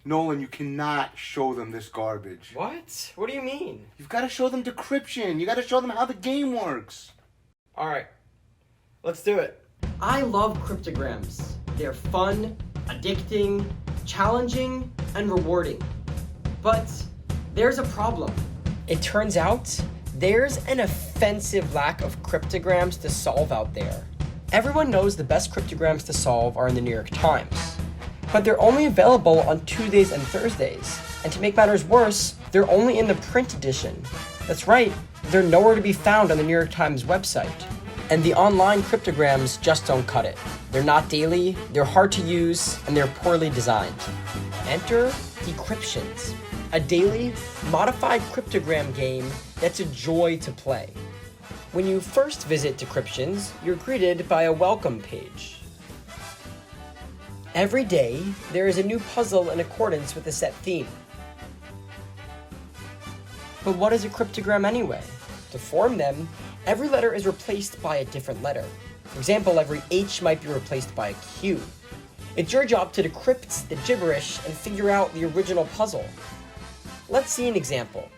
Nolan, you cannot show them this garbage. What? What do you mean? You've got to show them Decryption. You got to show them how the game works. Alright, let's do it. I love cryptograms. They're fun, addicting, challenging, and rewarding. But there's a problem. It turns out there's an offensive lack of cryptograms to solve out there. Everyone knows the best cryptograms to solve are in the New York Times, but they're only available on Tuesdays and Thursdays. And to make matters worse, they're only in the print edition. That's right, they're nowhere to be found on the New York Times website. And the online cryptograms just don't cut it. They're not daily, they're hard to use, and they're poorly designed. Enter Decryptions, a daily, modified cryptogram game that's a joy to play. When you first visit Decryptions, you're greeted by a welcome page. Every day, there is a new puzzle in accordance with a set theme. But what is a cryptogram anyway? To form them, every letter is replaced by a different letter. For example, every H might be replaced by a Q. It's your job to decrypt the gibberish and figure out the original puzzle. Let's see an example.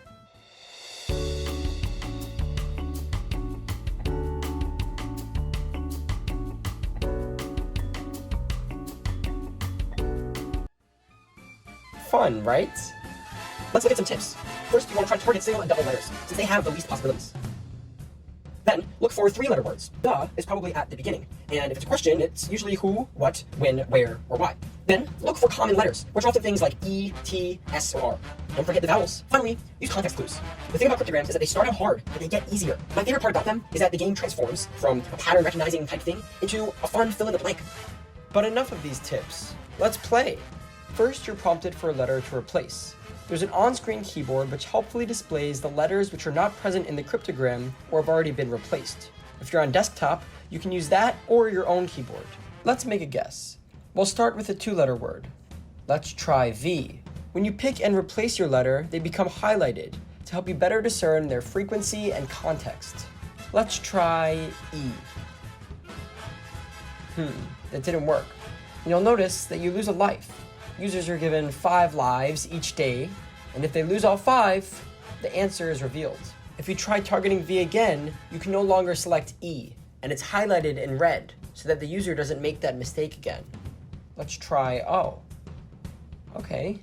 Fun, right? Let's look at some tips. First, you want to try to target single and double letters, since they have the least possibilities. Then, look for three-letter words. The is probably at the beginning, and if it's a question, it's usually who, what, when, where, or why. Then, look for common letters, which are often things like E, T, S, or R. Don't forget the vowels. Finally, use context clues. The thing about cryptograms is that they start out hard, but they get easier. My favorite part about them is that the game transforms from a pattern-recognizing type thing into a fun fill-in-the-blank. But enough of these tips. Let's play. First, you're prompted for a letter to replace. There's an on-screen keyboard which helpfully displays the letters which are not present in the cryptogram or have already been replaced. If you're on desktop, you can use that or your own keyboard. Let's make a guess. We'll start with a two-letter word. Let's try V. When you pick and replace your letter, they become highlighted to help you better discern their frequency and context. Let's try E. That didn't work. And you'll notice that you lose a life. Users are given 5 lives each day, and if they lose all 5, the answer is revealed. If you try targeting V again, you can no longer select E, and it's highlighted in red, so that the user doesn't make that mistake again. Let's try O. Okay.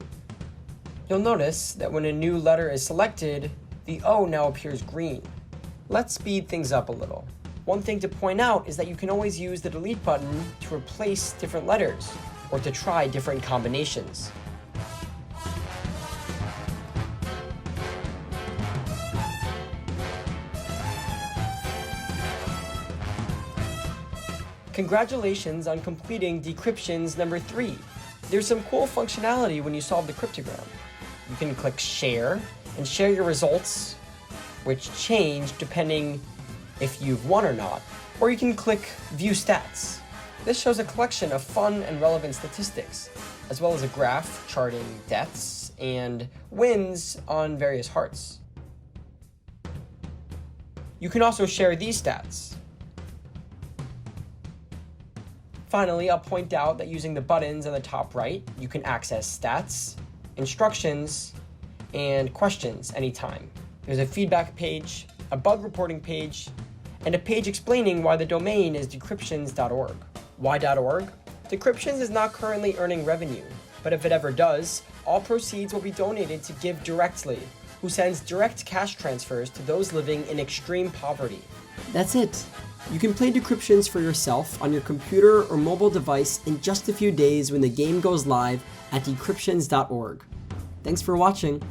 You'll notice that when a new letter is selected, the O now appears green. Let's speed things up a little. One thing to point out is that you can always use the delete button to replace different letters, or to try different combinations. Congratulations on completing Decryptions number 3. There's some cool functionality when you solve the cryptogram. You can click Share and share your results, which change depending if you've won or not. Or you can click View Stats. This shows a collection of fun and relevant statistics, as well as a graph charting deaths and wins on various hearts. You can also share these stats. Finally, I'll point out that using the buttons on the top right, you can access stats, instructions, and questions anytime. There's a feedback page, a bug reporting page, and a page explaining why the domain is decryptions.org. Why .org? Decryptions is not currently earning revenue, but if it ever does, all proceeds will be donated to Give Directly, who sends direct cash transfers to those living in extreme poverty. That's it. You can play Decryptions for yourself on your computer or mobile device in just a few days when the game goes live at decryptions.org. Thanks for watching.